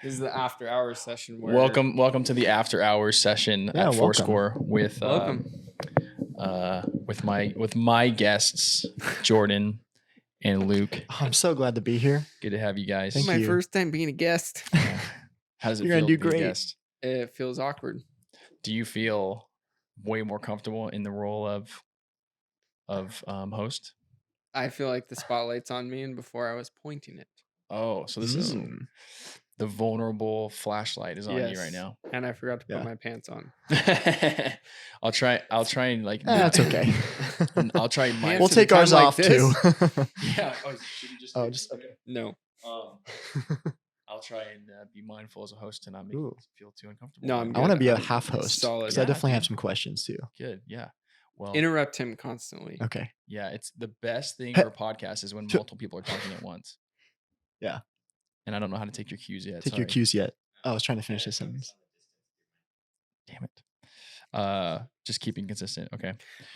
This is the after hours session. Where Welcome to the after hours session at Fourscore with my guests Jordan and Luke. I'm so glad to be here. Good to have you guys. This is my first time being a guest. How does it You're feel gonna to do be a great. guest? It feels awkward. Do you feel way more comfortable in the role of host? I feel like the spotlight's on me, and before I was pointing it. Oh, so this is the vulnerable flashlight is on you right now. And I forgot to put my pants on. I'll try and like. That's okay. I'll try. We'll take ours off too. Yeah. Oh, should we just? Oh, just okay. No. I'll try and be mindful as a host to not make you feel too uncomfortable. No, I want to be a half host because I definitely have some questions too. Good. Yeah. Well, interrupt him constantly. Okay. Yeah, it's the best thing for a podcast is when multiple people are talking at once. Yeah. And I don't know how to take your cues yet. Your cues yet. I was trying to finish this sentence. Damn it. Just keeping consistent. Okay.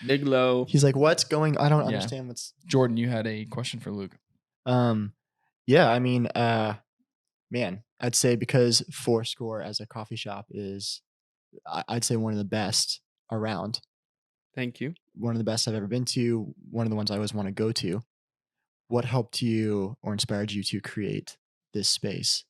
Big low. He's like, what's going? I don't understand what's. Jordan, you had a question for Luke. Yeah. I mean, man, I'd say because Fourscore as a coffee shop is, I'd say one of the best around. Thank you. One of the best I've ever been to. One of the ones I always want to go to. What helped you or inspired you to create this space?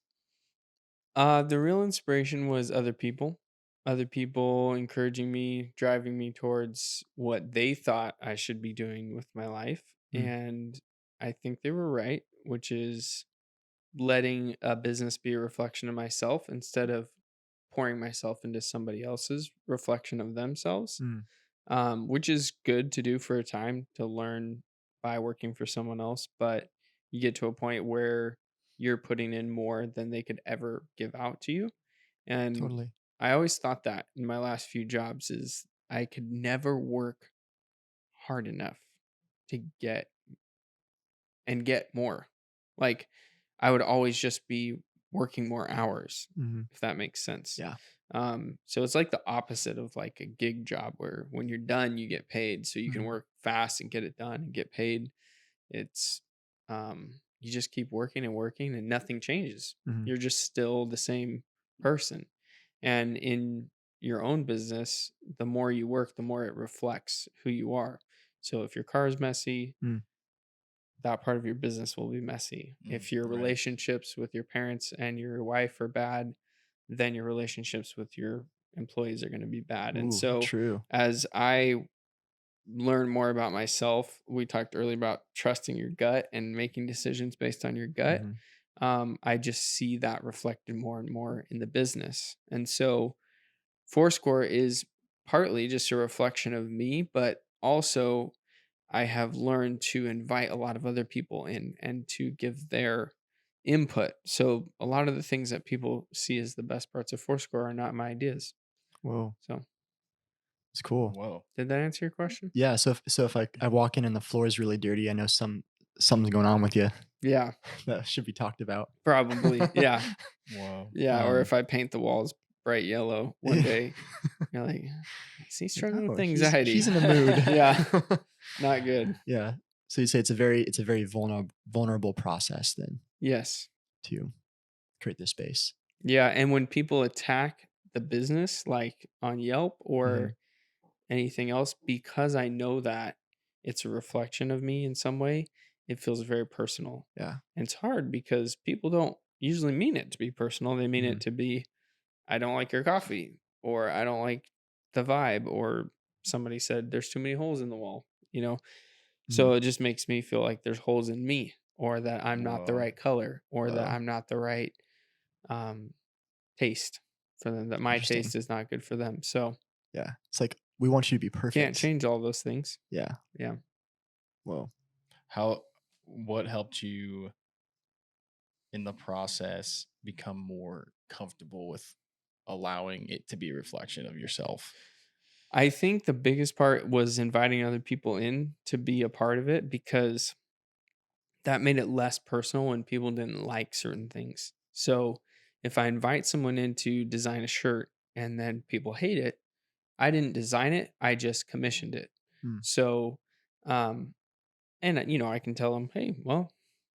The real inspiration was other people encouraging me, driving me towards what they thought I should be doing with my life. And I think they were right, which is letting a business be a reflection of myself instead of pouring myself into somebody else's reflection of themselves, which is good to do for a time to learn by working for someone else. But you get to a point where you're putting in more than they could ever give out to you. And Totally. I always thought that in my last few jobs is I could never work hard enough to get more. Like I would always just be working more hours, if that makes sense. Yeah. So it's like the opposite of like a gig job where when you're done, you get paid. So you can work fast and get it done and get paid. It's, you just keep working and nothing changes. You're just still the same person. And in your own business, the more you work, the more it reflects who you are. So if your car is messy, that part of your business will be messy. If your relationships with your parents and your wife are bad, then your relationships with your employees are going to be bad. And so as I learn more about myself, we talked earlier about trusting your gut and making decisions based on your gut. I just see that reflected more and more in the business. And so Fourscore is partly just a reflection of me, but also I have learned to invite a lot of other people in and to give their input. So a lot of the things that people see as the best parts of Fourscore are not my ideas. Whoa. So it's cool. Whoa. Did that answer your question? Yeah. So if I walk in and the floor is really dirty, I know something's going on with you. Yeah. That should be talked about. Probably. Yeah. Whoa. Yeah. Or if I paint the walls bright yellow one day, you're like, is he struggling with anxiety? He's in a mood. Yeah. Not good. Yeah. So you say it's a very vulnerable process then. Yes. To create this space. Yeah. And when people attack the business, like on Yelp or anything else, because I know that it's a reflection of me in some way, it feels very personal. Yeah. And it's hard because people don't usually mean it to be personal. They mean it to be, I don't like your coffee, or I don't like the vibe, or somebody said there's too many holes in the wall, So it just makes me feel like there's holes in me, or that I'm not the right color, or that I'm not the right taste for them, that my taste is not good for them. So yeah, it's like we want you to be perfect. Can't change all those things. Yeah. Yeah. Whoa. What helped you in the process become more comfortable with allowing it to be a reflection of yourself? I think the biggest part was inviting other people in to be a part of it, because that made it less personal when people didn't like certain things. So if I invite someone in to design a shirt and then people hate it, I didn't design it, I just commissioned it. So, and I can tell them, hey, well,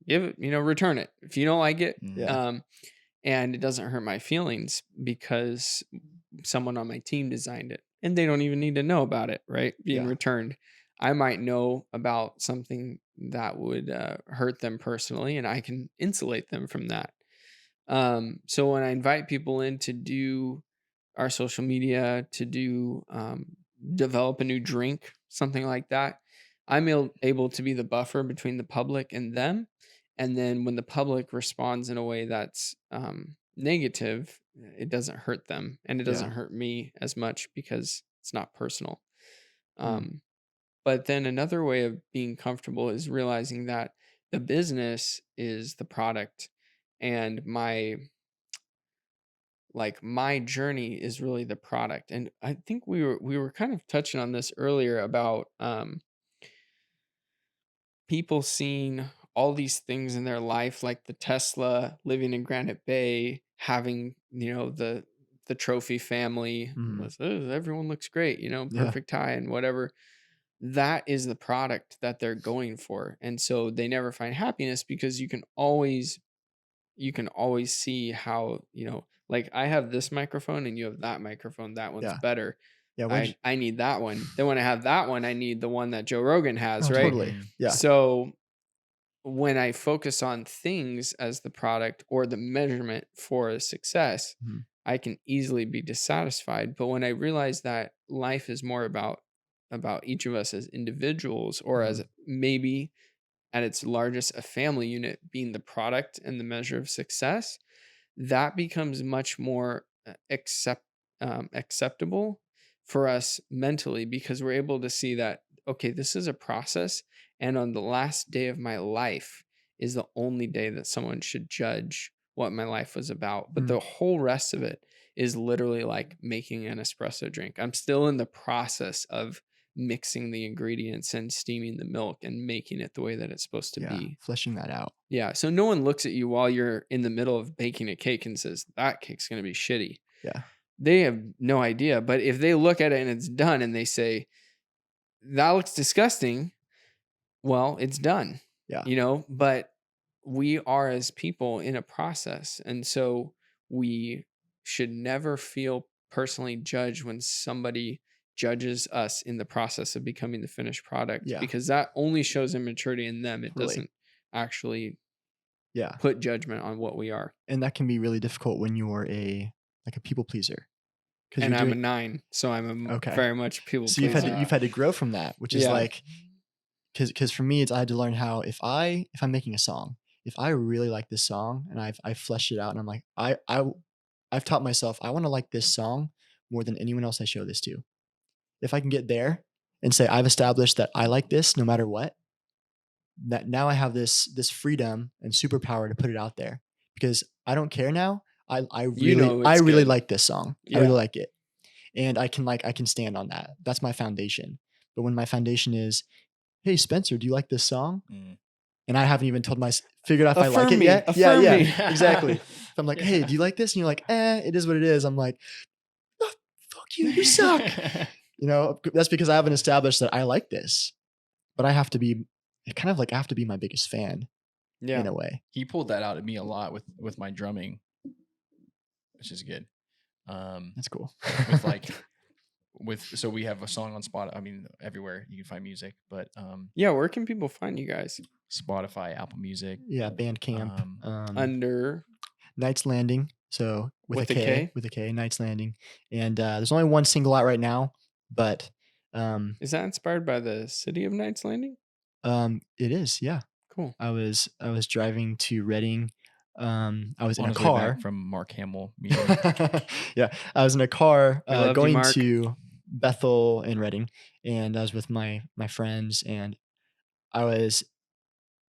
give it, return it if you don't like it. and it doesn't hurt my feelings because someone on my team designed it and they don't even need to know about it, right? Being Yeah. returned. I might know about something that would hurt them personally, and I can insulate them from that. So when I invite people in to do our social media, to do develop a new drink, something like that, I'm able to be the buffer between the public and them. And then when the public responds in a way that's negative, it doesn't hurt them and it Yeah. doesn't hurt me as much because it's not personal. Mm. Um, but then another way of being comfortable is realizing that the business is the product and my journey is really the product. And I think we were kind of touching on this earlier about people seeing all these things in their life, like the Tesla, living in Granite Bay, having, the trophy family. Mhm. Everyone looks great, Yeah. perfect tie and whatever. That is the product that they're going for. And so they never find happiness because you can always see how, like I have this microphone and you have that microphone. That one's Yeah. better. Yeah. I need that one. Then when I have that one, I need the one that Joe Rogan has, Oh, right? totally. Yeah. So when I focus on things as the product or the measurement for a success, Mhm. I can easily be dissatisfied. But when I realize that life is more about each of us as individuals, or as Mhm. maybe at its largest a family unit being the product and the measure of success, that becomes much more acceptable for us mentally, because we're able to see that, okay, this is a process, and on the last day of my life is the only day that someone should judge what my life was about. But Mm. the whole rest of it is literally like making an espresso drink. I'm still in the process of mixing the ingredients and steaming the milk and making it the way that it's supposed to Yeah. be. Fleshing that out. Yeah, so no one looks at you while you're in the middle of baking a cake and says, "That cake's gonna be shitty." Yeah. They have no idea, but if they look at it and it's done and they say, "That looks disgusting," well, it's done, Yeah. But we are as people in a process, and so we should never feel personally judged when somebody judges us in the process of becoming the finished product, Yeah. because that only shows immaturity in them. It Totally. doesn't actually Yeah. put judgment on what we are. And that can be really difficult when you're a people pleaser because And you're I'm a doing 9, so I'm okay. very much a people So you've pleaser. had to grow from that, which is Yeah. like because for me, it's I had to learn how if I'm making a song, if I really like this song and I've fleshed it out and I'm like I've taught myself I want to like this song more than anyone else I show this to. If I can get there and say I've established that I like this no matter what, that now I have this freedom and superpower to put it out there because I don't care now. I It's really good. like this song. I Yeah. really like it. And I can stand on that. That's my foundation. But when my foundation is, "Hey Spencer, do you like this song?" Mm. And I haven't even figured out if I like Affirm it me. yet. Yeah, Affirm yeah, me. exactly. If I'm like, "Hey, Yeah. do you like this?" And you're like, it is what it is." I'm like, "Oh, fuck you, you suck." That's because I haven't established that I like this. But I have to be kind of like I have to be my biggest fan in Yeah. a way. He pulled that out at me a lot with my drumming, which is good. That's cool. With like so we have a song on Spotify. I mean, everywhere you can find music, but Yeah, where can people find you guys? Spotify, Apple Music. Yeah, Bandcamp, Under Knights Landing. So with a K? with a K, Knights Landing. And there's only one single out right now, but Is that inspired by the city of Knights Landing? it is, yeah. Cool. I was driving to Reading. I was in On a his way back car. from Mark Hamill meeting. Yeah, I was in a car We loved you, going Mark. to Bethel and Reading, and I was with my friends, and I was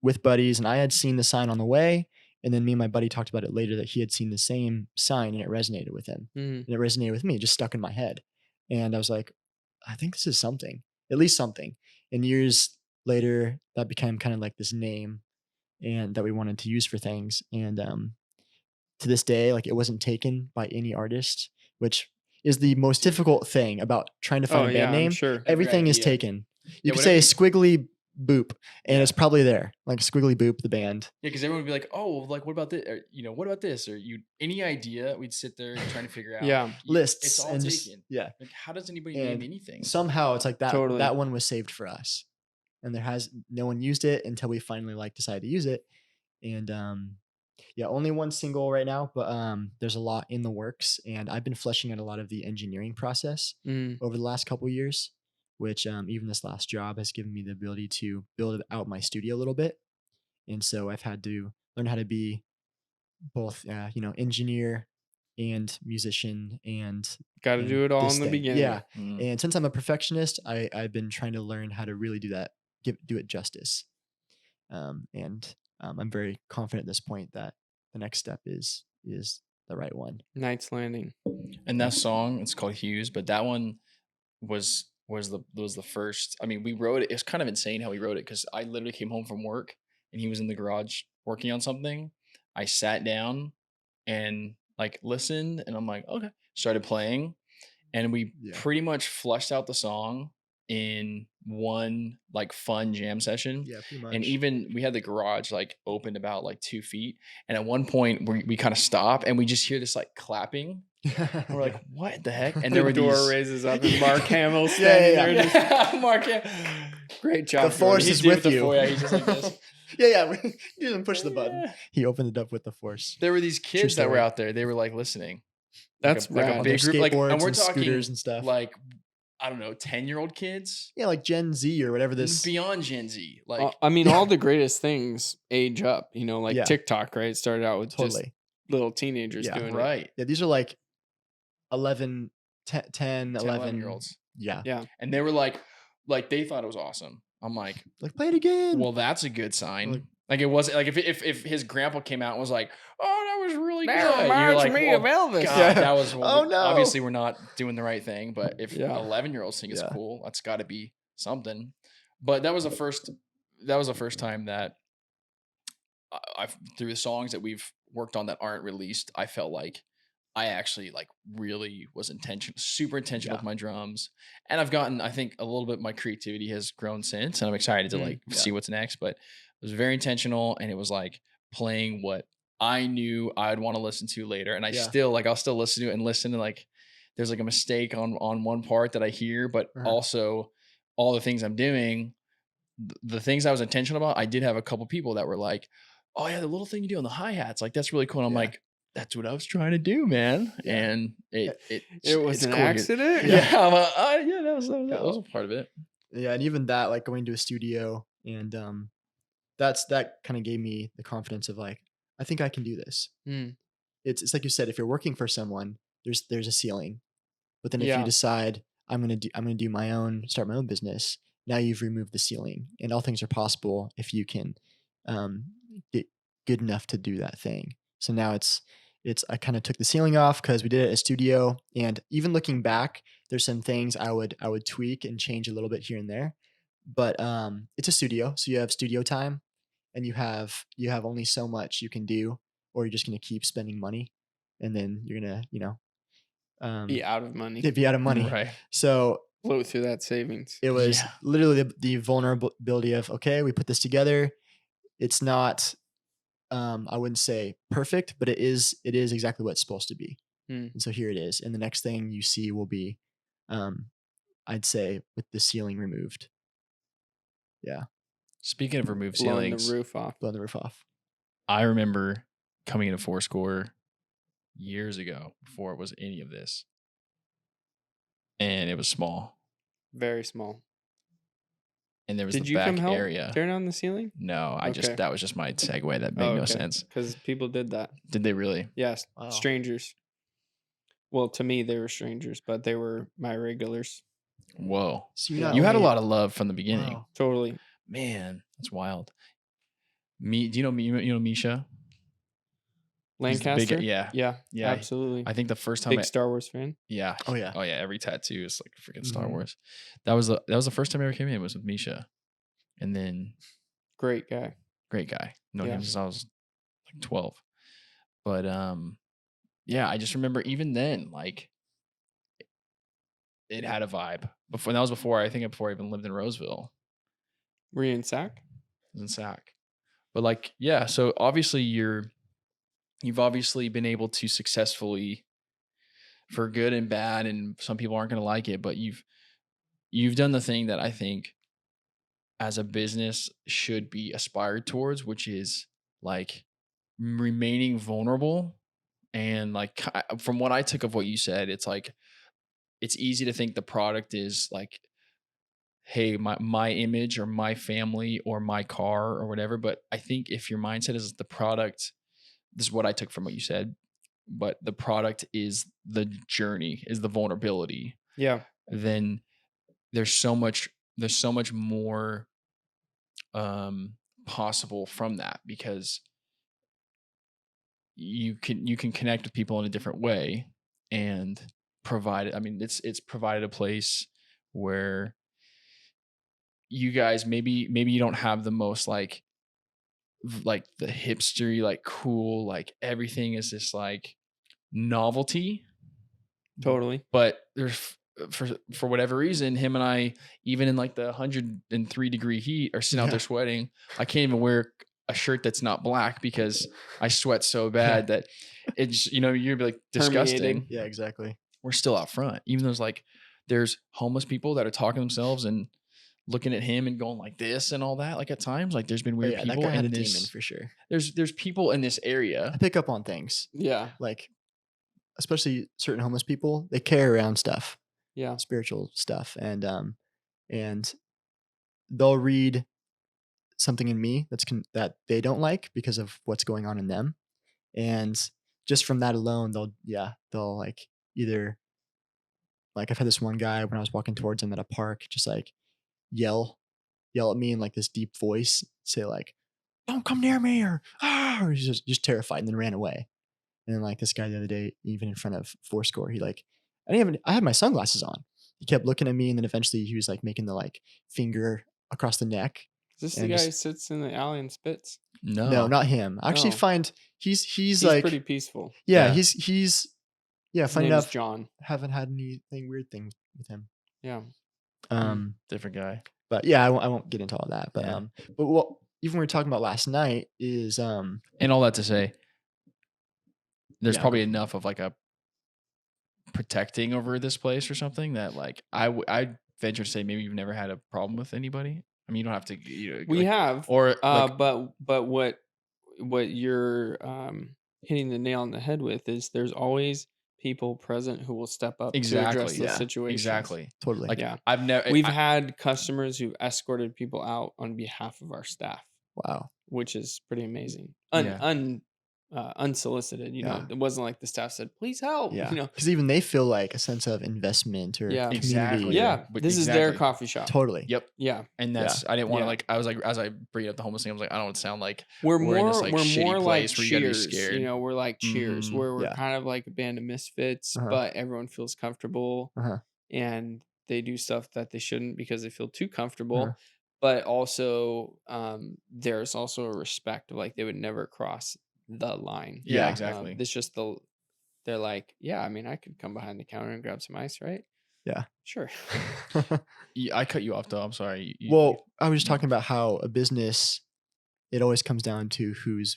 with buddies, and I had seen the sign on the way, and then me and my buddy talked about it later that he had seen the same sign and it resonated with him. Mhm. And it resonated with me, it just stuck in my head. And I was like, I think this is something, at least something. And years later, that became kind of like this name and that we wanted to use for things. And to this day, like it wasn't taken by any artist, which is the most difficult thing about trying to find Oh, a band yeah, I'm name. sure. Everything is idea. taken. You Yeah, could say whatever squiggly boop, and Yeah. it's probably there, like Squiggly Boop, the band. Yeah, because everyone would be like, "Oh, like what about this? Or, what about this?" Or any idea? We'd sit there trying to figure out. Yeah. Like, it's Lists all and taken. just yeah, Like, how does anybody name and anything? somehow it's like that Totally. that one was saved for us, and no one used it until we finally like decided to use it, and yeah, only one single right now, but there's a lot in the works, and I've been fleshing out a lot of the engineering process Mm, over the last couple years, which even this last job has given me the ability to build out my studio a little bit, and so I've had to learn how to be both, engineer and musician and got to do it all this in the thing. beginning. Yeah, Mm. and since I'm a perfectionist, I've been trying to learn how to really do that, do it justice. And I'm very confident at this point that the next step is the right one. Knight's Landing. And that song, it's called Hughes, but that one was the first. I mean, we wrote it. It's kind of insane how we wrote it because I literally came home from work and he was in the garage working on something. I sat down and like listened, and I'm like, okay, started playing, and we Yeah. pretty much flushed out the song in one like fun jam session. Yeah, pretty much. And even we had the garage like opened about like 2 feet, and at one point we kind of stop and we just hear this like clapping. And we're like, what the heck? And there were The door these. raises up and Mark Hamill Yeah, standing yeah, there. yeah. Just, Yeah, Mark. great job. The force Jordan. is did with the you. four- yeah, he's just like this. yeah, he didn't push the button. Yeah. He opened it up with the force. There were these kids that were story. out there. They were like listening. That's like a rad. On their big group. Like, and skateboards we're and talking scooters and stuff. like, I don't know, 10-year-old kids. Yeah, like Gen Z or whatever this. Beyond Gen Z. Like, I mean, all the greatest things age up. Like Yeah. TikTok, right? It started out with just Totally. little teenagers Yeah. doing it. right. Yeah, these are like 11, 10, 10, 11 year olds. Yeah. Yeah. And they were like they thought it was awesome. I'm like, Like play it again. well, that's a good sign. Like- Like it wasn't like if his grandpa came out and was like, oh, that was really That good. You're reminds like, me well, of Elvis. God, Yeah. that was Oh, no. Obviously, we're not doing the right thing. But if Yeah. 11-year-olds think it's Yeah. cool, that's got to be something. But that was the first. That was the first time that I've through the songs that we've worked on that aren't released. I felt like I actually like really was super intentional Yeah. with my drums, and I've gotten. I think a little bit. My creativity has grown since, and I'm excited to like see what's next. But it was very intentional, and it was like playing what I knew I'd want to listen to later. And I Yeah. still like I'll still listen to it and listen to like there's like a mistake on one part that I hear, but Uh-huh. also all the things I'm doing, the things I was intentional about. I did have a couple people that were like, "Oh yeah, the little thing you do on the hi-hats, like that's really cool." And I'm Yeah. like, "That's what I was trying to do, man." Yeah. And it was it's an cool to get- accident. Yeah, I'm like, yeah, that was a part of it. Yeah, and even that, like going to a studio, and that kind of gave me the confidence of like, I think I can do this. Mm. It's like you said, if you're working for someone, there's a ceiling, but then if Yeah. you decide I'm gonna do my own, start my own business, now you've removed the ceiling, and all things are possible if you can get good enough to do that thing. So now it's I kind of took the ceiling off because we did it at a studio, and even looking back, there's some things I would tweak and change a little bit here and there, but it's a studio, so you have studio time, and you have only so much you can do, or you're just gonna keep spending money, and then you're gonna Be out of money. be out of money. Right. So Blow through that savings. it was Yeah. literally the vulnerability of, okay, we put this together. It's not, I wouldn't say perfect, but it is exactly what it's supposed to be. Mm. And so here it is. And the next thing you see will be, I'd say, with the ceiling removed. Yeah. Speaking of removed Blowing ceilings, the roof off. Blowing the roof off. I remember coming into Fourscore years ago before it was any of this, and it was small, Very small. and there was Did the you come back help area. tear down the ceiling? No, I just Okay. that was just my segue. That made no sense. Because people did that. Did they really? Yes. Wow. Strangers. Well, to me, they were strangers, but they were my regulars. Whoa. So Yeah. You had a lot of love from the beginning. Wow. Totally. Man, that's wild. Do you know Misha? He's the big- Lancaster? yeah. Yeah. Yeah. Absolutely. I think the first time Big Star Wars fan. yeah. Oh yeah. Oh yeah, every tattoo is like freaking Star Mhm. Wars. That was the first time I ever came in was with Misha. And then Great guy. great guy. Known Yeah. him since I was like 12. But yeah, I just remember even then, like it had a vibe. Before I think before I even lived in Roseville. Were you in SAC? in SAC. But like, yeah, so obviously you've obviously been able to successfully, for good and bad, and some people aren't going to like it, but you've done the thing that I think as a business should be aspired towards, which is like remaining vulnerable. And like from what I took of what you said, it's like it's easy to think the product is like, hey, my image or my family or my car or whatever. But I think if your mindset is the product, this is what I took from what you said, but the product is the journey, is the vulnerability, Yeah. then there's so much more possible from that, because you can connect with people in a different way and provide, I mean, it's provided a place where you guys maybe you don't have the most like the hipstery, like cool, like everything is just like novelty, Totally. but there's for whatever reason, him and I, even in like the 103-degree heat, are sitting out Yeah. there sweating. I can't even wear a shirt that's not black because I sweat so bad that it's, you'd be like, disgusting. Permeating. Yeah, exactly. We're still out front, even though there's homeless people that are talking to themselves and looking at him and going like this and all that. Like at times, like there's been But weird yeah, that people guy had a in demon this. for sure. There's people in this area. I pick up on things. Yeah. Like, especially certain homeless people, they carry around stuff, Yeah. spiritual stuff, and they'll read something in me that they don't like because of what's going on in them, and just from that alone, they'll like either, like, I've had this one guy when I was walking towards him at a park just like yell at me in like this deep voice, say like, "Don't come near me," or he's just terrified, and then ran away. And then like this guy the other day, even in front of Fourscore, he like, I had my sunglasses on. He kept looking at me, and then eventually he was like making the like finger across the neck. Is this the And guy who just, sits in the alley and spits? no, not him. I actually Oh. find he's He's like pretty peaceful. yeah, Yeah. he's His funny name is enough. John. Haven't had anything weird things with him. Yeah. Different guy. But yeah, I won't get into all that. But Yeah. but what even we were talking about last night is And all that to say, there's Yeah, probably go for it. enough of like a protecting over this place or something that like I venture to say maybe you've never had a problem with anybody. I mean, you don't have to. We like, have, or like, but what you're hitting the nail on the head with is there's always people present who will step up to address exactly, those yeah, situations. exactly. Totally. Like Yeah. I've never. We've had customers who've escorted people out on behalf of our staff, Wow. which is pretty amazing. Yeah. Unsolicited, Yeah. it wasn't like the staff said, "Please help," Yeah. Because even they feel like a sense of investment or Yeah. community. Exactly. Yeah, But this is their exactly. coffee shop. Totally. Yep. Yeah, And that's I didn't want to Yeah. like I was like, as I bring up the homeless thing, I was like, I don't want to sound like we're we're in more this, like, we're shitty more like place where you gotta be Cheers. scared. We're like Cheers, Mhm. where we're Yeah. kind of like a band of misfits, Uh-huh. but everyone feels comfortable, Uh-huh. and they do stuff that they shouldn't because they feel too comfortable. Uh-huh. But also, there's also a respect of like they would never cross the line. Yeah, Yeah. exactly. It's just they're like, yeah, I mean, I could come behind the counter and grab some ice, right? Yeah. Sure. I cut you off though. I'm sorry. Well, I was just you- talking about how a business, it always comes down to who's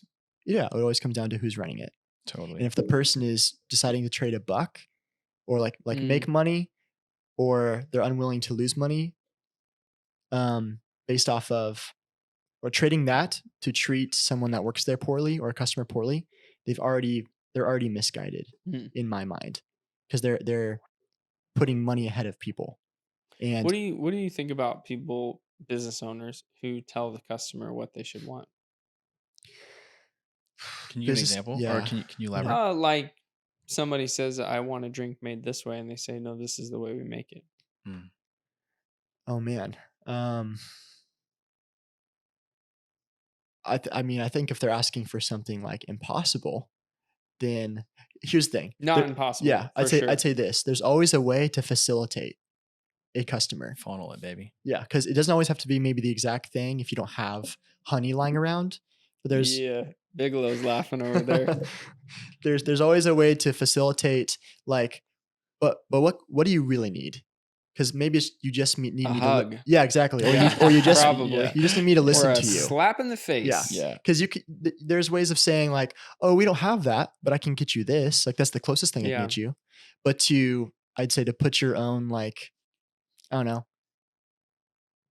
running it. totally. And if the person is deciding to trade a buck or like Mm. make money, or they're unwilling to lose money, based off of, or trading that to treat someone that works there poorly or a customer poorly, they're already misguided Mm. in my mind, because they're putting money ahead of people. And What do you think about business owners who tell the customer what they should want? Can you give an business- example, or yeah. can you elaborate? Like somebody says, I want a drink made this way, and they say, no, this is the way we make it. Oh man. I mean, I think if they're asking for something like impossible, then here's the thing. Not impossible. Yeah, for sure. I'd say this. There's always a way to facilitate a customer. Funnel it, baby. Yeah, because it doesn't always have to be maybe the exact thing if you don't have honey lying around. But there's Bigelow's laughing over there. there's always a way to facilitate, like, but what do you really need? because maybe you just need A me hug. to yeah, exactly, Yeah, or you just probably. Yeah. you just need me to Or listen a to you. slap in the Yeah. face. Yeah. Because there's ways of saying like, oh, we don't have that, but I can get you this. Like that's the closest thing I can Yeah. get you. But I'd say to put your own like, I don't know,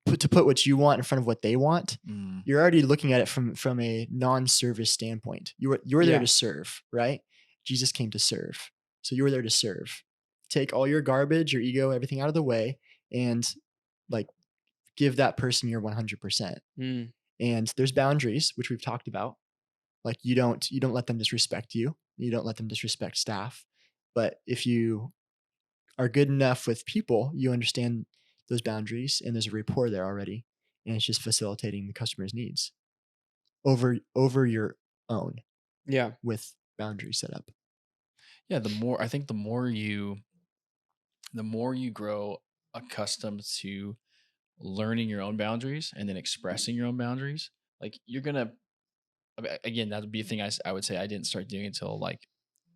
put what you want in front of what they want. Mm. You're already looking at it from a non-service standpoint. You're there Yeah. to serve, right? Jesus came to serve, so you were there to serve. Take all your garbage, your ego, everything out of the way, and like give that person your 100%. Mm. And there's boundaries, which we've talked about. Like you don't let them disrespect you. You don't let them disrespect staff. But if you are good enough with people, you understand those boundaries and there's a rapport there already. And it's just facilitating the customer's needs over your own Yeah. with boundaries set up. Yeah. I think the more you grow accustomed to learning your own boundaries and then expressing your own boundaries, like you're gonna, I mean, again, that would be a thing I would say I didn't start doing until like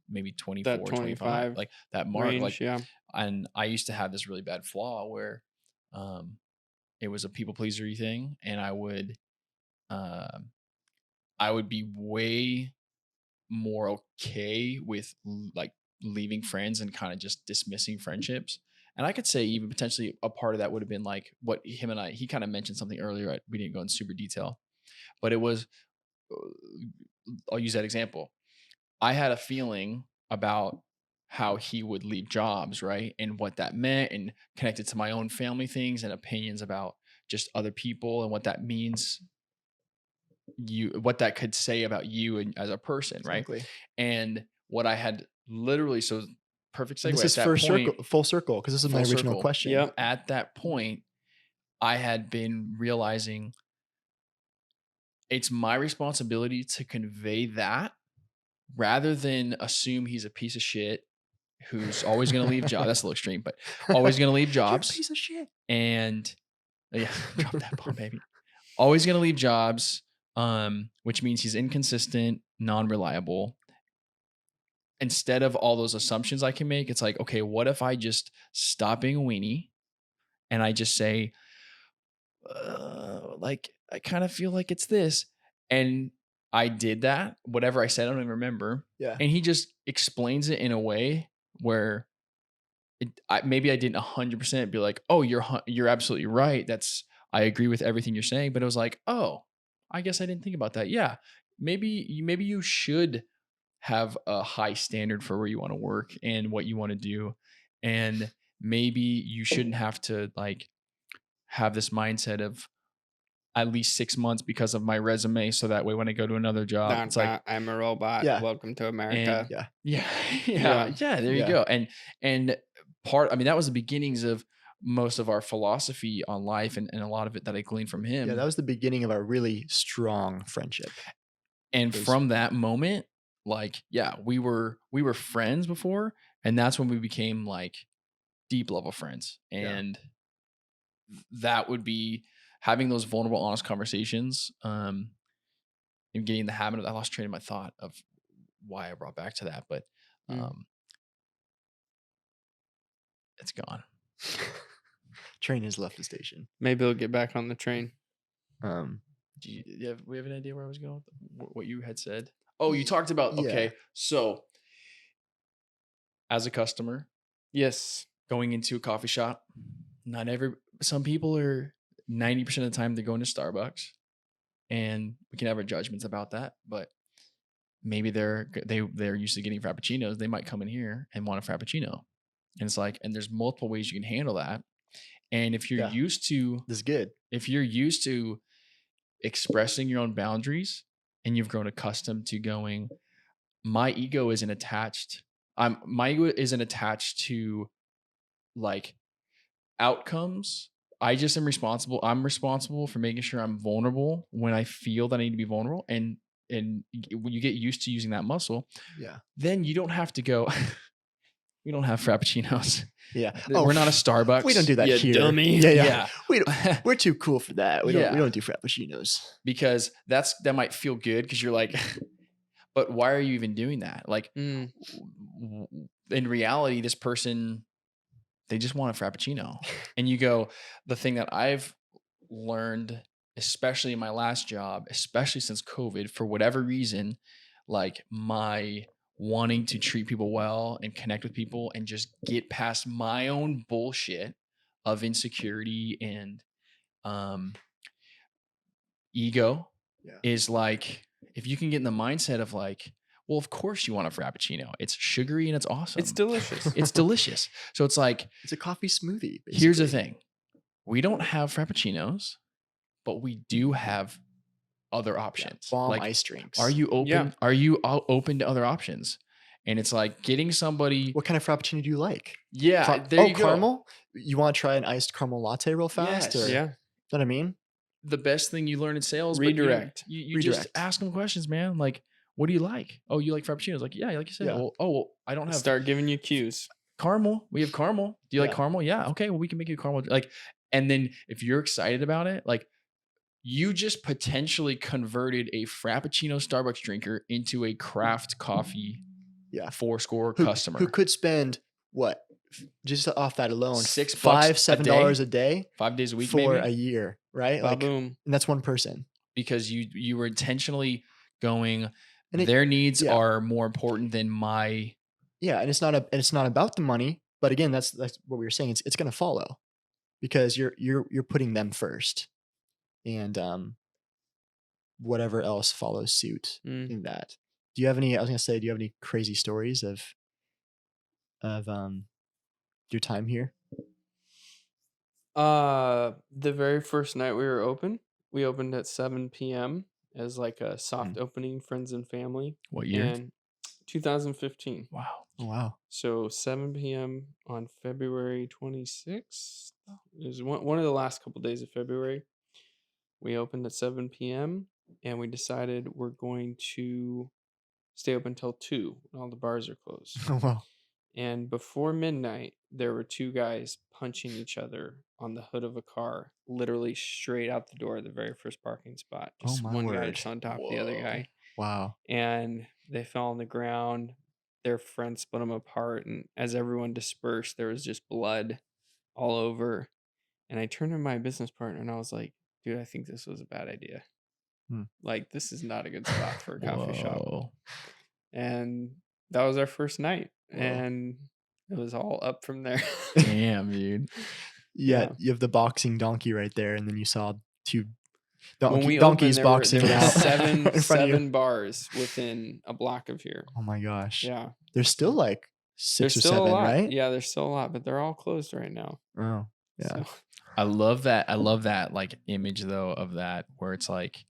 maybe 24, That 25, 25 like that mark. range. Like, Yeah. and I used to have this really bad flaw where um, it was a people pleaser thing, and um, I would be way more okay with like leaving friends and kind of just dismissing friendships. And I could say even potentially a part of that would have been like what he kind of mentioned something earlier. We didn't go in super detail, but it was, I'll use that example. I had a feeling about how he would leave jobs, right? And what that meant, and connected to my own family things and opinions about just other people and what that means, what that could say about you and as a person, right? Exactly. And what I had literally, so perfect And segue this at is that point, full circle, because this is my full original circle. question. Yep. At that point, I had been realizing it's my responsibility to convey that rather than assume he's a piece of shit who's always going to leave jobs. That's a little extreme, but always going to leave You're a jobs. piece of shit. And yeah, drop that bomb, baby. Always going to leave jobs, which means he's inconsistent, non-reliable. Instead of all those assumptions I can make, it's like, okay, what if I just stop being a weenie and I just say, like, I kind of feel like it's this. And I did that, whatever I said, I don't even remember. Yeah. And he just explains it in a way where maybe I didn't 100% be like, oh, you're absolutely right. I agree with everything you're saying. But it was like, oh, I guess I didn't think about that. Yeah. Maybe you should have a high standard for where you want to work and what you want to do. And maybe you shouldn't have to like have this mindset of at least 6 months because of my resume. So that way, when I go to another job, it's like, I'm a robot. Yeah. Welcome to and America. Yeah. yeah, Yeah. there you Yeah. go. And I mean, that was the beginnings of most of our philosophy on life and a lot of it that I gleaned from him. Yeah, that was the beginning of our really strong friendship. And was- from that moment, like, yeah, we were friends before, and that's when we became like deep level friends. Yeah. And that would be having those vulnerable, honest conversations, and getting in the habit of, I lost train of my thought of why I brought back to that, but it's gone. Train has left the station. Maybe he'll get back on the train. We have an idea where I was going with what you had said? Oh, you talked about, okay, Yeah. so as a customer Yes. going into a coffee shop, some people are 90% of the time they're going to Starbucks, and we can have our judgments about that, but maybe they're used to getting frappuccinos. They might come in here and want a frappuccino. And it's like, and there's multiple ways you can handle that. And if you're Yeah. used to, This is good. if you're used to expressing your own boundaries and you've grown accustomed to going, my ego isn't attached to like outcomes. I'm responsible for making sure I'm vulnerable when I feel that I need to be vulnerable. And when you get used to using that muscle, Yeah. then you don't have to go, we don't have frappuccinos. Yeah. We're not a Starbucks. We don't do that You here. dummy. Yeah. We're too cool for that. We Yeah. don't do frappuccinos. Because that might feel good because you're like, but why are you even doing that? Like, in reality, this person, they just want a frappuccino. And you go, the thing that I've learned, especially in my last job, especially since COVID, for whatever reason, like my wanting to treat people well and connect with people and just get past my own bullshit of insecurity and ego Yeah. is like, if you can get in the mindset of like, well, of course you want a frappuccino. It's sugary and it's awesome. It's delicious. It's delicious. So it's like, It's a coffee smoothie. here's the basically. thing. We don't have frappuccinos, but we do have other options. Bomb Like, ice drinks. are you open? Yeah. Are you open to other options? And it's like getting somebody. What kind of frappuccino do you like? Yeah, there you go. Caramel? You want to try an iced caramel latte real fast? Yes. Or, Yeah. know what I mean? The best thing you learn in sales. but you don't- Redirect. You just Redirect. ask them questions, man. Like, what do you like? Oh, you like frappuccinos? Like, yeah, like you said. Yeah. Well, I don't have Start giving you cues. caramel. We have caramel. Do you like Yeah. caramel? Yeah. Okay. Well, we can make you caramel. Like, and then if you're excited about it, like, you just potentially converted a Frappuccino Starbucks drinker into a craft coffee Yeah. 4-score Who, customer. who could spend what? Just off that alone, $6 $7 a a day 5 days a week, for maybe, a year, right? Like, Boom. and that's one person. because you were intentionally going. And it- Their needs yeah. are more important than my. Yeah, and it's not about the money, but again, that's what we were saying. It's going to follow because you're putting them first, and whatever else follows suit Mm. in that. Do you have any? I was going to say, do you have any crazy stories of your time here? The very first night we were open, we opened at 7 p.m. as like a soft opening, friends and family. What year? And 2015. Wow. Oh wow! So 7 p.m. on February 26th. It was one of the last couple days of February. We opened at 7 p.m. and we decided we're going to stay open till 2 when all the bars are closed. Oh wow! And before midnight, there were two guys punching each other on the hood of a car, literally straight out the door of the very first parking spot. Just my one guy word. just on top of the other guy. Wow! And they fell on the ground. Their friend split them apart. And as everyone dispersed, there was just blood all over. And I turned to my business partner and I was like, dude, I think this was a bad idea. Like, this is not a good spot for a coffee shop. Whoa. And that was our first night. Whoa. And it was all up from there. Damn, dude. Yeah, Yeah. you have the boxing donkey right there, and then you saw two When we donkeys opened, boxing there were out seven in front of you. seven bars within a block of here. Oh my gosh! Yeah. There's still like 6 There's or still 7, a lot. right? Yeah, there's still a lot, but they're all closed right now. Oh yeah. So, I love that like image though of that where it's like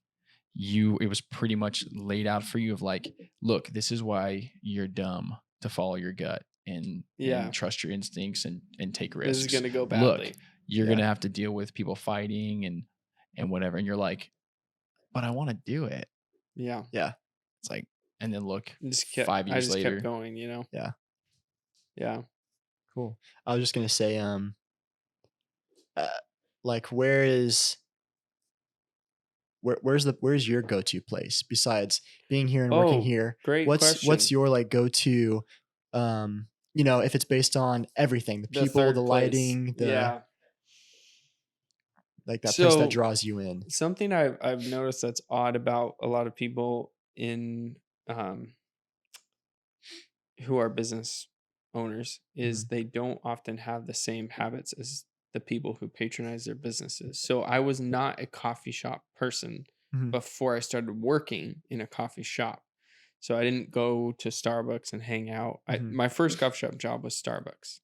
it was pretty much laid out for you of like, look, this is why you're dumb to follow your gut and trust your instincts and take risks. this is gonna go Look, badly. you're Yeah. gonna have to deal with people fighting and whatever. And you're like, but I want to do it. Yeah. It's like, and then look, Just kept, 5 years I just later. kept going, you know? Yeah. Yeah. Cool. I was just gonna say, like, where's your go-to place besides being here and working Oh, here? Great What's question. your like go-to? If it's based on everything, the people, third the place. lighting, Yeah. like that place So- that draws you in. Something I've noticed that's odd about a lot of people in who are business owners is they don't often have the same habits as the people who patronize their businesses. So I was not a coffee shop person Mhm. before I started working in a coffee shop. So I didn't go to Starbucks and hang out. Mhm. My first coffee shop job was Starbucks.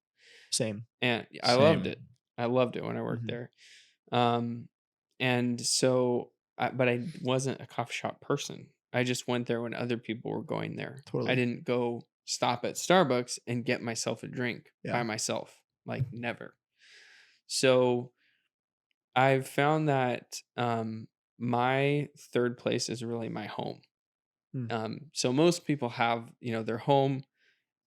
Same. And I loved Same. it. I loved it when I worked Mhm. there. And so, but I wasn't a coffee shop person. I just went there when other people were going there. Totally. I didn't go stop at Starbucks and get myself a drink Yeah. by myself. Like, never. So I've found that my third place is really my home. So most people have, their home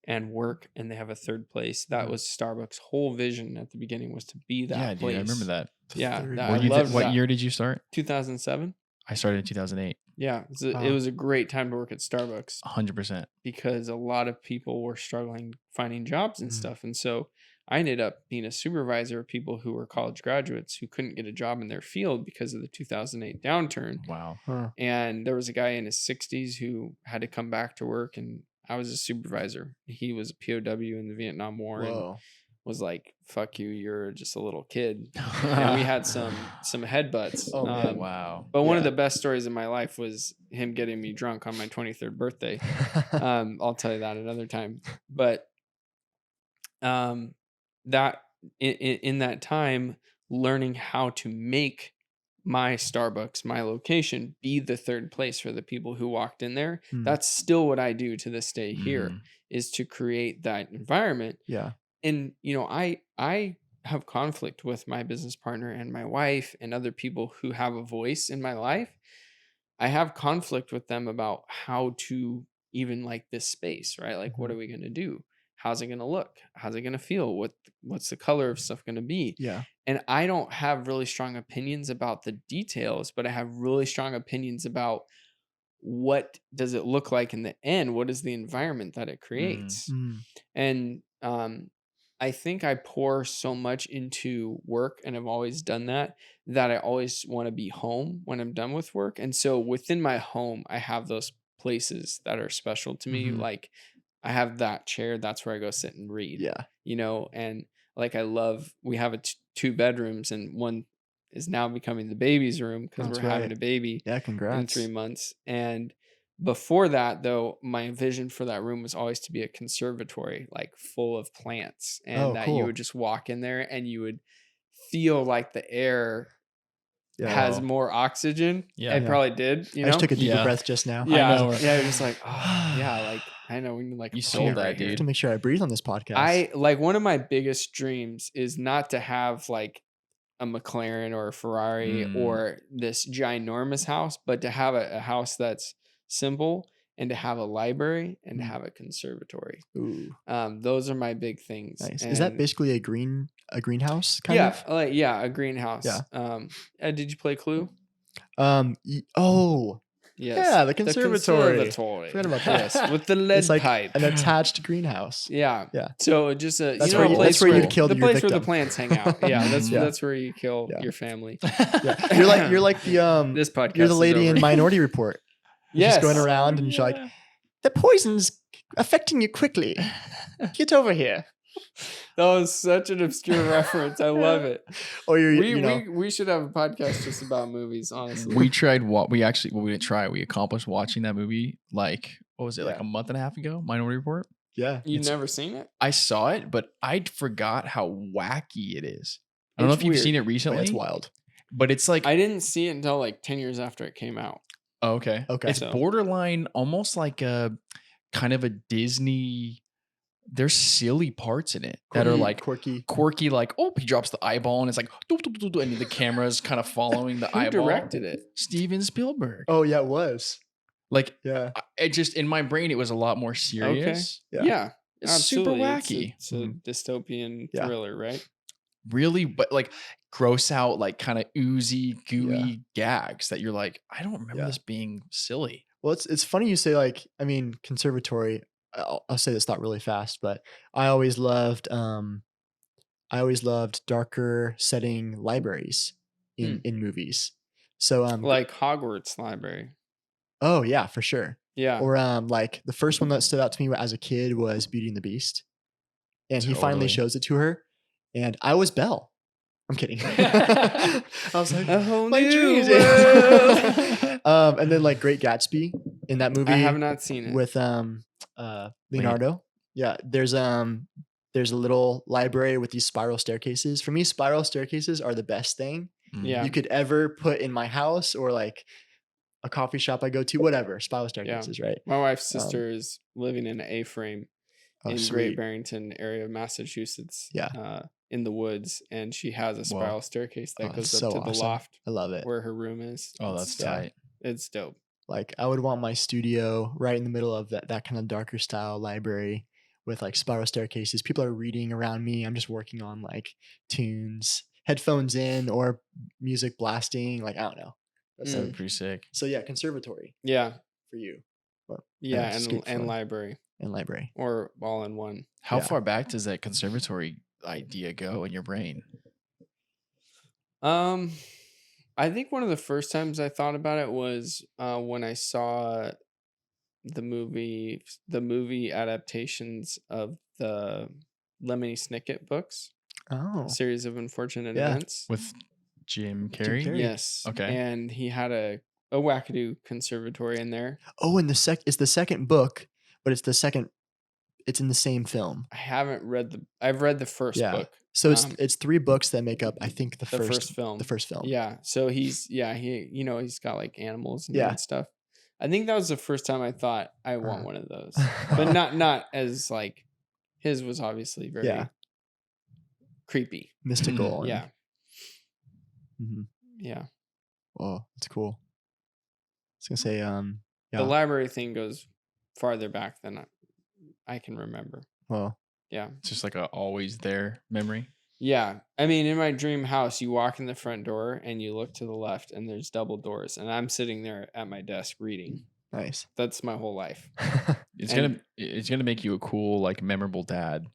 and work, and they have a third place. That was Starbucks' whole vision at the beginning, was to be that Yeah, place. dude, I remember that. Yeah, third that- place. I loved What that. year did you start? 2007. I started in 2008. Yeah, it Wow. was a great time to work at Starbucks 100%. because a lot of people were struggling finding jobs and Mhm. stuff. And so I ended up being a supervisor of people who were college graduates who couldn't get a job in their field because of the 2008 downturn. Wow. Huh. And there was a guy in his 60s who had to come back to work, and I was a supervisor. He was a POW in the Vietnam War and Whoa. was like, "Fuck you, you're just a little kid." And we had some headbutts. Oh, man. Wow. But one of Yeah. the best stories of my life was him getting me drunk on my 23rd birthday. I'll tell you that another time. But that in that time, learning how to make my Starbucks, my location, be the third place for the people who walked in there. Hmm. That's still what I do to this day here, Mhm. is to create that environment. Yeah. And I have conflict with my business partner and my wife and other people who have a voice in my life. I have conflict with them about how to even like this space, right? Like, what Mhm. are we going to do? How's it going to look? How's it going to feel? What's the color of stuff going to be? Yeah. And I don't have really strong opinions about the details, but I have really strong opinions about what does it look like in the end? What is the environment that it creates? Mm. And I think I pour so much into work, and I've always done that I always want to be home when I'm done with work. And so within my home, I have those places that are special to me. Mhm. Like I have that chair, that's where I go sit and read. Yeah. And like we have two bedrooms, and one is now becoming the baby's room because That's we're having right. a baby Yeah. in Congrats. 3 months. And before that, though, my vision for that room was always to be a conservatory, like full of plants, and Oh, that you cool. would just walk in there and you would feel like the air Yeah. has Wow. more oxygen. Yeah. It Yeah. probably did, I just took a deeper Yeah. breath just now. yeah, know. yeah. It was like, oh, yeah, like I know we need like a You plant sold that, right here. I have dude. to make sure I breathe on this podcast. I like one of my biggest dreams is not to have like a McLaren or a Ferrari Mm. or this ginormous house, but to have a house that's simple, and to have a library, and to Mm. have a conservatory. Ooh, Those are my big things. nice. Is that And basically a greenhouse kind yeah, of? like a greenhouse. Yeah. Did you play Clue? Oh, Yes. yeah, the conservatory. Conservatory. Forgot about that. Yes, with the lead It's like pipe. an attached greenhouse. Yeah. Yeah. So just That's a where you- place that's where you'd kill the your place where the victim. plants hang out. Yeah, Yeah. that's where you kill Yeah. your family. Yeah. You're like the This podcast. you're the is lady in over. Minority Report. You're Yes. just going around and you're like, the poison's affecting you quickly. Get over here. That was such an obscure reference. I love it. Or you're, We should have a podcast just about movies, honestly. We tried what we didn't try. We accomplished watching that movie like what was it, like Yeah. a month and a half ago? Minority Report. yeah. You've it's- never seen it? I saw it, but I forgot how wacky it is. I don't know It's if you've weird. seen it Wait, recently. it's wild. But it's like I didn't see it until like 10 years after it came out. oh, okay. Okay. It's So- borderline almost like a kind of a Disney. There's silly parts in it that are like quirky. like, oh, he drops the eyeball and it's like, doo, doo, doo, doo, and the camera's kind of following the Who eyeball. directed it? Steven Spielberg. Oh yeah, it was. Like, Yeah. it just in my brain, it was a lot more serious. Yeah. Yeah. It's super absolutely. wacky. It's a dystopian Yeah. thriller, right? Really, but like gross out, like kind of oozy, gooey gags that you're like, I don't remember Yeah. this being silly. Well, it's funny you say like, I mean, conservatory. I'll say this thought really fast, but I always loved darker setting libraries in movies. So Like Hogwarts Library. oh yeah, for sure. Yeah. Or like the first one that stood out to me as a kid was Beauty and the Beast, and he finally Totally. shows it to her, and I was Belle. I'm kidding. I was like, A whole my new dreams. world. And then like Great Gatsby in that movie I have not seen it. with Leonardo. Yeah, there's a little library with these spiral staircases. For me, spiral staircases are the best thing Yeah. you could ever put in my house or like a coffee shop I go to, whatever. Spiral staircases, right? My wife's sister is living in an A-frame Oh, in sweet. Great Barrington area of Massachusetts. Yeah. In the woods, and she has a spiral staircase that Oh, goes it's up so to the awesome. loft I love it. where her room is. Oh, that's Yeah. tight. It's dope. Like I would want my studio right in the middle of that kind of darker style library with like spiral staircases. People are reading around me. I'm just working on like tunes, headphones in, or music blasting. Like I don't know. That's That'd Mm. be pretty sick. So yeah, conservatory Yeah. for you. Yeah. escape And fun. library, And library. or all in one. How Yeah. far back does that conservatory idea go in your brain? Um, I think one of the first times I thought about it was when I saw the movie adaptations of the Lemony Snicket books, A Oh, Series of Unfortunate yeah. Events. With Jim Jim Carrey? Carrey. Yes, Okay. and he had a wackadoo conservatory in there. Oh, and it's the second book, but it's in the same film. I've read the first Yeah. book, So it's 3 books that make up, I think, the first the film. first film. Yeah, so he's got like animals in there Yeah. and stuff. I think that was the first time I thought I want one of those, but Wow. not as like his was obviously Yeah. very creepy. Mystical and Yeah, mhm. yeah. Whoa, that's cool. I was gonna say, The yeah, library thing goes farther back than I can remember. well, Yeah. It's just like a always there memory. Yeah. I mean, in my dream house, you walk in the front door and you look to the left and there's double doors and I'm sitting there at my desk reading. nice. That's my whole life. It's And gonna make you a cool, like memorable dad.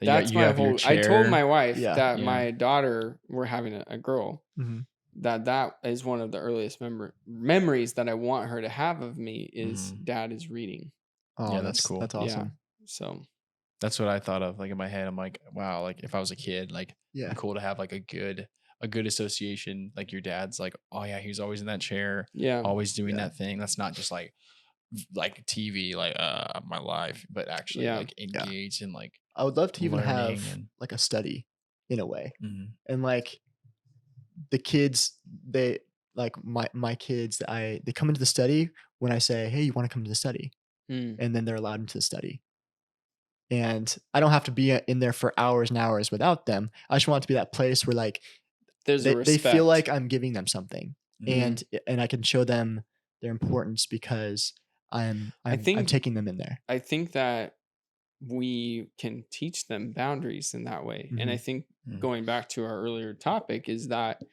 That that's you my have your whole I told my chair. wife Yeah. that Yeah. my daughter, we're having a girl, Mhm. that is one of the earliest memories that I want her to have of me is Mhm. dad is reading. Oh, Yeah, that's cool. That's Yeah. awesome. So That's what I thought of. Like in my head, I'm like, wow, like if I was a kid, like it'd Yeah. be cool to have like a good association. Like your dad's like, oh yeah, he was always in that chair, yeah. always doing Yeah. that thing. That's not just like TV, like my life, but actually Yeah. like engaged in like I would love to even learning have and like a study in a way. Mhm. And like the kids, they like my kids, they come into the study when I say, "Hey, you want to come to the study?" Mm. And then they're allowed into the study. And I don't have to be in there for hours and hours without them. I just want it to be that place where like There's a they feel respect. like I'm giving them something, Mhm. and I can show them their importance because I'm think taking them in there. I think that we can teach them boundaries in that way. And I Mhm. think Mhm. going back to our earlier topic is that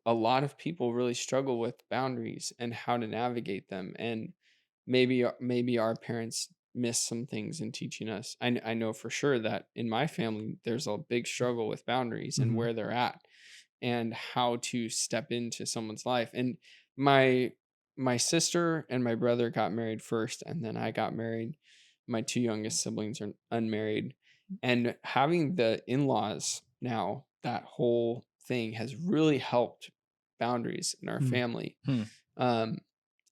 a lot of people really struggle with boundaries and how to navigate them. And maybe our parents missed some things in teaching us. I know for sure that in my family there's a big struggle with boundaries and Mhm. where they're at and how to step into someone's life. And my my sister and my brother got married first and then I got married. My two youngest siblings are unmarried, and having the in-laws now, that whole thing has really helped boundaries in our Mm. family. Hmm. um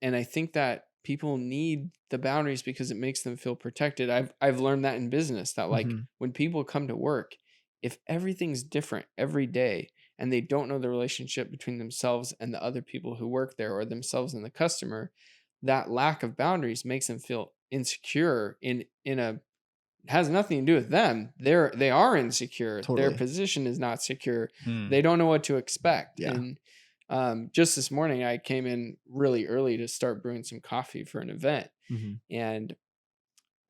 and I think that people need the boundaries because it makes them feel protected. I've learned that in business that like Mhm. when people come to work, if everything's different every day and they don't know the relationship between themselves and the other people who work there or themselves and the customer, that lack of boundaries makes them feel insecure in a has nothing to do with them. They are insecure. Their Totally. position is not secure. Hmm. They don't know what to expect. Yeah. And just this morning, I came in really early to start brewing some coffee for an event. Mhm. And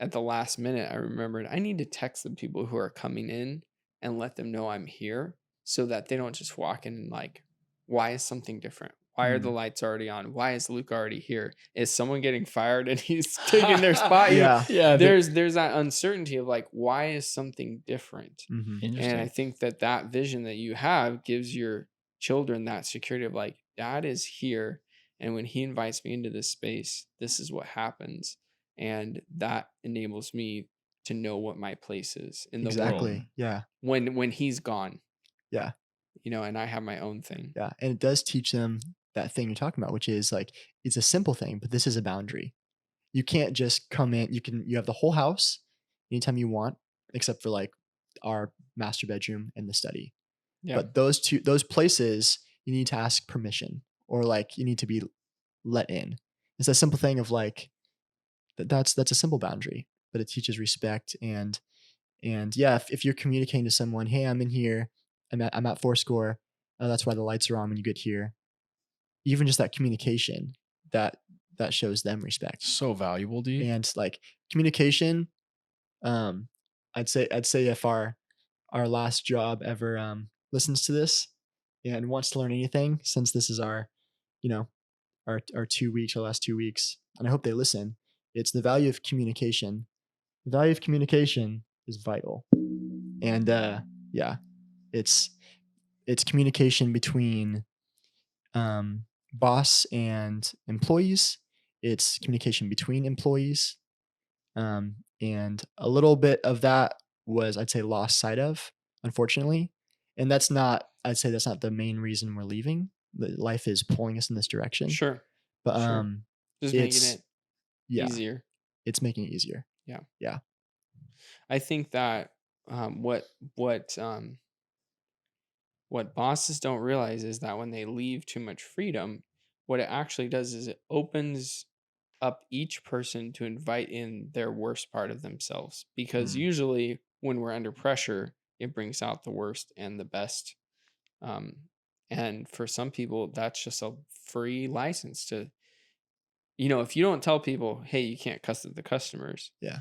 at the last minute, I remembered I need to text the people who are coming in and let them know I'm here so that they don't just walk in and like, why is something different? Why are the Mm. lights already on? Why is Luke already here? Is someone getting fired and he's taking their spot? Yeah. Yeah. There's that uncertainty of like, why is something different? Mhm. And I Interesting. think that vision that you have gives your children that security of like, dad is here. And when he invites me into this space, this is what happens. And that enables me to know what my place is in the world Exactly. Yeah. when he's gone, Yeah. and I have my own thing. Yeah. And it does teach them that thing you're talking about, which is like it's a simple thing, but this is a boundary. You can't just come in. You have the whole house anytime you want, except for like our master bedroom and the study. Yeah. But those places you need to ask permission or like you need to be let in. It's a simple thing of like that's a simple boundary, but it teaches respect and yeah, if you're communicating to someone, hey, I'm in here, I'm at Fourscore, that's why the lights are on when you get here. Even just that communication that that shows them respect So valuable, dude. and like communication. Um, I'd say if our last job ever listens to this and wants to learn anything, since this is our you know our 2 weeks, our last 2 weeks, and I hope they listen. It's the value of communication. The value of communication is vital, And yeah, it's communication between boss and employees. It's communication between employees. And a little bit of that was, I'd say, lost sight of, unfortunately. And I'd say that's not the main reason we're leaving. Life is pulling us in this direction. Sure. But Sure. Just making it's it yeah, easier. it's making it easier. Yeah. Yeah. I think that what what bosses don't realize is that when they leave too much freedom, what it actually does is it opens up each person to invite in their worst part of themselves. Because Mm. usually when we're under pressure, it brings out the worst and the best. Um, and for some people, that's just a free license to, if you don't tell people, hey, you can't cuss at the customers, Yeah.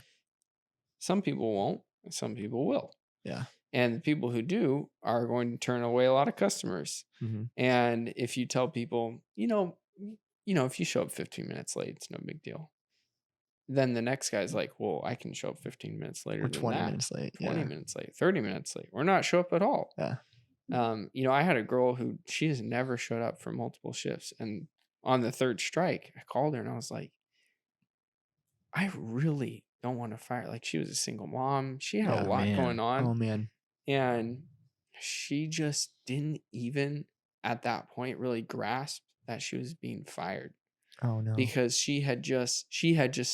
some people won't, and some people will. Yeah. And the people who do are going to turn away a lot of customers. Mhm. And if you tell people, if you show up 15 minutes late, it's no big deal. Then the next guy's like, well, I can show up 15 minutes later Or than 20 that. minutes late. 20 Yeah. minutes late, 30 minutes late, or not show up at all. Yeah. I had a girl who she has never showed up for multiple shifts. And on the third strike, I called her and I was like, I really don't want to fire. Like, she was a single mom. She had Yeah, a lot man. going on. Oh man. And she just didn't even at that point really grasp that she was being fired, Oh no. because she had just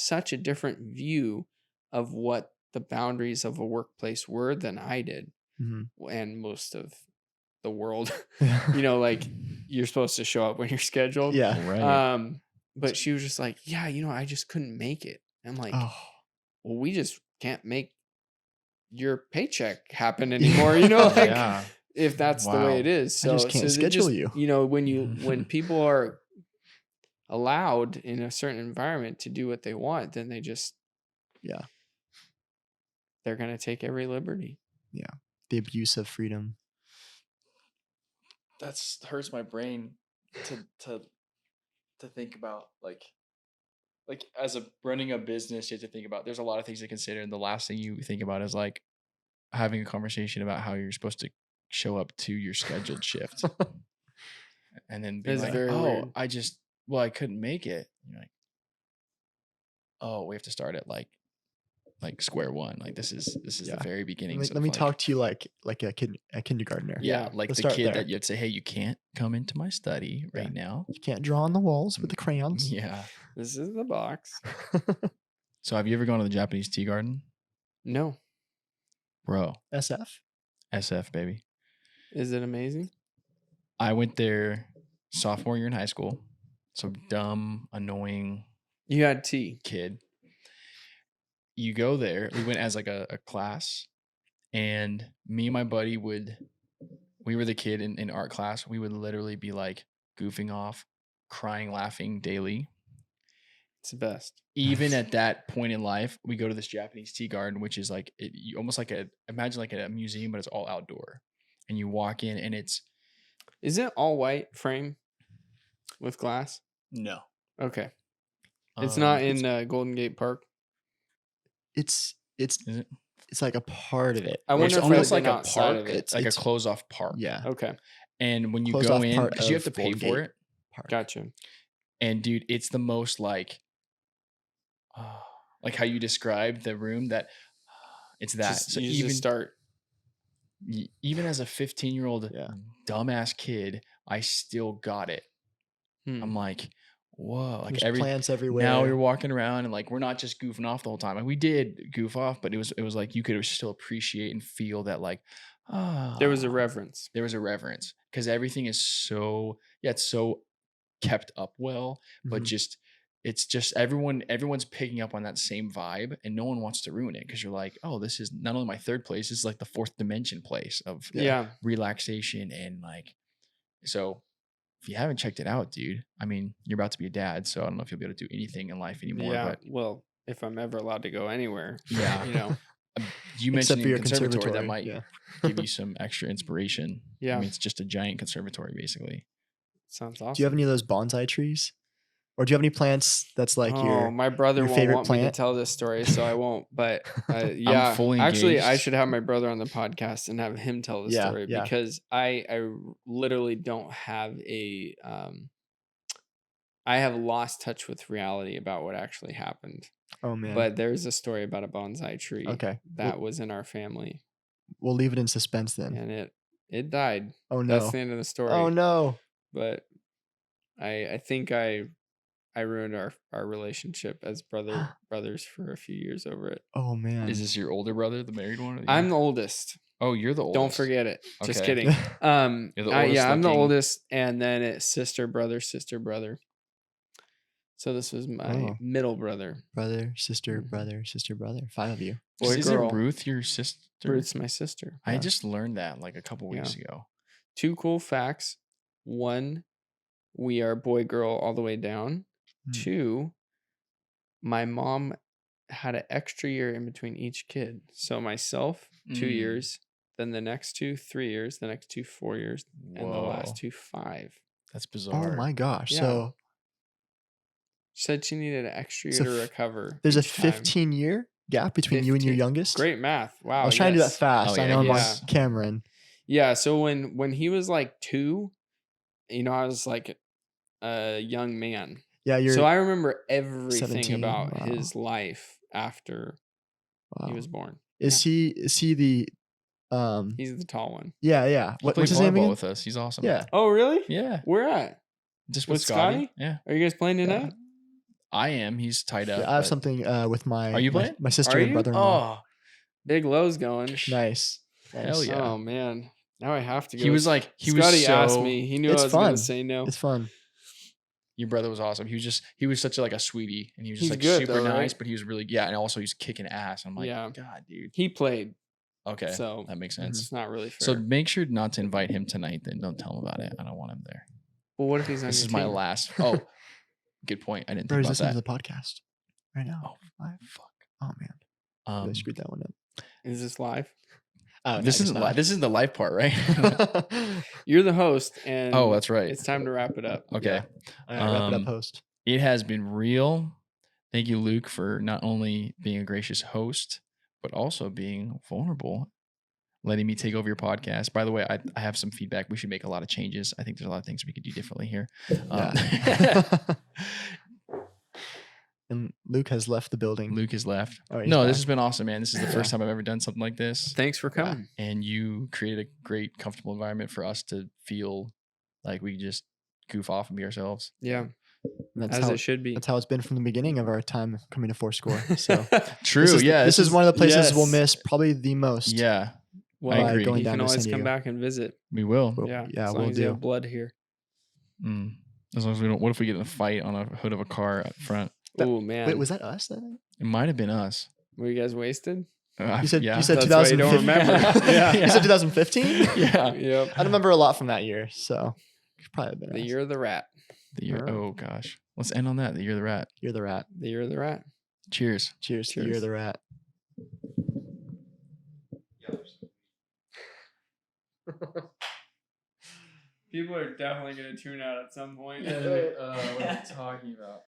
such a different view of what the boundaries of a workplace were than I did, Mhm. and most of the world. Yeah. Like, you're supposed to show up when you're scheduled. Yeah. Right. But she was just like, yeah, I just couldn't make it. I'm like, Oh. well, we just can't make your paycheck happen anymore. Like, Yeah. if that's the way Wow. it is. I just So can't they schedule you. when people are allowed in a certain environment to do what they want, then Yeah. they're going to take every liberty. Yeah. The abuse of freedom. That's hurts my brain to think about, like as a running a business, you have to think about, there's a lot of things to consider, and the last thing you think about is like having a conversation about how you're supposed to show up to your scheduled shift, and then being It's like, very oh, weird. I couldn't make it. You're like, oh, we have to start at like square one. Like, this is the Yeah. very beginnings Let me of, talk to you like a kindergartner. yeah, Yeah. like Let's the start kid there. that you'd say, hey, you can't come into my study Yeah. right now. You can't draw on the walls with the crayons. Yeah. This is the box. So have you ever gone to the Japanese tea garden? No. Bro, SF. SF, baby. Is it amazing? I went there sophomore year in high school. So dumb, annoying You had tea. kid. You go there. We went as like a class, and me and my buddy we were the kid in art class. We would literally be like goofing off, crying, laughing daily. It's the best. Even at that point in life, we go to this Japanese tea garden, which is like almost like imagine like a museum, but it's all outdoor. And you walk in, and it's Is it all white frame with glass? no. Okay. It's not It's in Golden Gate Park. It's is it? it's like a part of it. I It's wonder if almost I've been like a outside of park. it. It's like a closed off park. Yeah. Okay. And when you Closed go off in, part because you have of to pay Golden for Gate it, Park. Gotcha. and dude, it's the most like how you described the room, that it's that. So You even just start. even as a 15-year-old Yeah. dumbass kid, I still got it. I'm like, whoa, like There's plants everywhere. now you're walking around, and like we're not just goofing off the whole time. Like, we did goof off, but it was like you could still appreciate and feel that, like, There was a reverence. there was a reverence, because everything is it's so kept up well, but Mhm. it's just everyone's picking up on that same vibe, and no one wants to ruin it, because you're like, oh, this is not only my third place, this is like the fourth dimension place of Yeah. relaxation. And like, so if you haven't checked it out, dude, I mean, you're about to be a dad, so I don't know if you'll be able to do anything in life anymore. Yeah. But Well, if I'm ever allowed to go anywhere. yeah, you Except mentioned for your conservatory, that conservatory. might Yeah. give you some extra inspiration. Yeah. I mean, it's just a giant conservatory, basically. Sounds awesome. Do you have any of those bonsai trees? Or do you have any plants that's like Oh, my brother your won't favorite want me to plant? tell this story, so I won't. But yeah, fully actually, I engaged. should have my brother on the podcast and have him tell the Yeah, story yeah. because I literally don't have a I have lost touch with reality about what actually happened. Oh man. But there's a story about a bonsai tree Okay. that was in our family, We'll leave it in suspense then. and it died. Oh That's no. the end of the story. Oh no. But I think I ruined our relationship as brothers for a few years over it. Oh man. Is this your older brother, the married one? Or the I'm young- the oldest. Oh, you're the oldest. Don't forget it. Just Okay. kidding. You're the oldest Yeah, I'm the looking. oldest, and then it's sister, brother. So this was my middle brother. Brother, sister, Mhm. brother, sister, brother. 5 of you. Boy, Is girl. it Ruth, your sister? Ruth's my sister. I Yeah. just learned that like a couple weeks ago. 2 cool facts. 1, we are boy girl all the way down. 2, my mom had an extra year in between each kid. So myself, 2 Mm. years, then the next 2, 3 years, the next 2, 4 years, and the last Whoa. 2, 5. That's bizarre. Oh my gosh. Yeah. So She said she needed an extra year So to recover. there's a each time. 15-year gap between you and your 15. youngest? Great math. Wow. I was trying to do that yes. fast. Oh, I yeah, know I'm yes. on Cameron. Yeah. So when he was like 2, I was like a young man. Yeah, you're So I remember everything 17. about Wow. his life after he Wow. was born. Is he the He's the tall one. Yeah. He What's plays his name volleyball again? with us. He's awesome. Yeah. Oh, really? Yeah. Where at? Just With with Scotty. Scotty? Yeah. Are you guys playing tonight? I am. He's tied up. Yeah, I have but- something with my Are you my, playing? my sister Are and you? brother-in-law. Oh, Big Low's going. Nice. Hell yeah. Oh man. Now I have to go. He was like, he Scotty was so. asked me. He knew It's I was going fun. to say no. It's fun. Your brother was awesome. He was such a sweetie, and he was just He's like good, super though, nice, right? but he was really and also he's kicking ass. I'm like, Yeah. God, dude. He played, Okay, so that makes sense. it's not really fair. So make sure not to invite him tonight. Then don't tell him about it. I don't want him there. well, what if he's on This your is my team? last. Oh, good point. I didn't Bro, think he's about listening that. to the podcast right now. Oh, fuck. Oh man. Really screwed that one up. Is this live? Oh, no, This I guess isn't not. this is the live part, right? You're the host, and Oh, that's right. it's time to wrap it up. Okay. All right, wrap it Um, up, host. It has been real. Thank you, Luke, for not only being a gracious host, but also being vulnerable, letting me take over your podcast. By the way, I have some feedback. We should make a lot of changes. I think there's a lot of things we could do differently here. And Luke has left the building. Luke has left. Oh, he's No, this back. has been awesome, man. This is the first time I've ever done something like this. Thanks for coming. And you created a great, comfortable environment for us to feel like we just goof off and be ourselves. Yeah, That's as how it should be. That's how it's been from the beginning of our time coming to Fourscore. So True. this is, yeah. this is one of the places we'll yes. miss probably the most. Yeah, well, I agree. Going you down can to always San come Diego. back and visit. we will. Well, Yeah, yeah, as long we'll as you do. have blood here. As long as we don't. What if we get in a fight on a hood of a car up front? Oh man, Wait, was that us then? It might have been us. were you guys wasted? You said yeah. you said That's why you 2015. don't remember. Yeah. You said 2015. yeah. Yep. I remember a lot from that year, so it could probably have been The us. year of the rat. The year. Oh. Oh gosh. Let's end on that. The year of the rat. You're the rat. The year of the rat. Cheers. Cheers. To You're Cheers. the rat. People are definitely gonna tune out at some point. what are you talking about?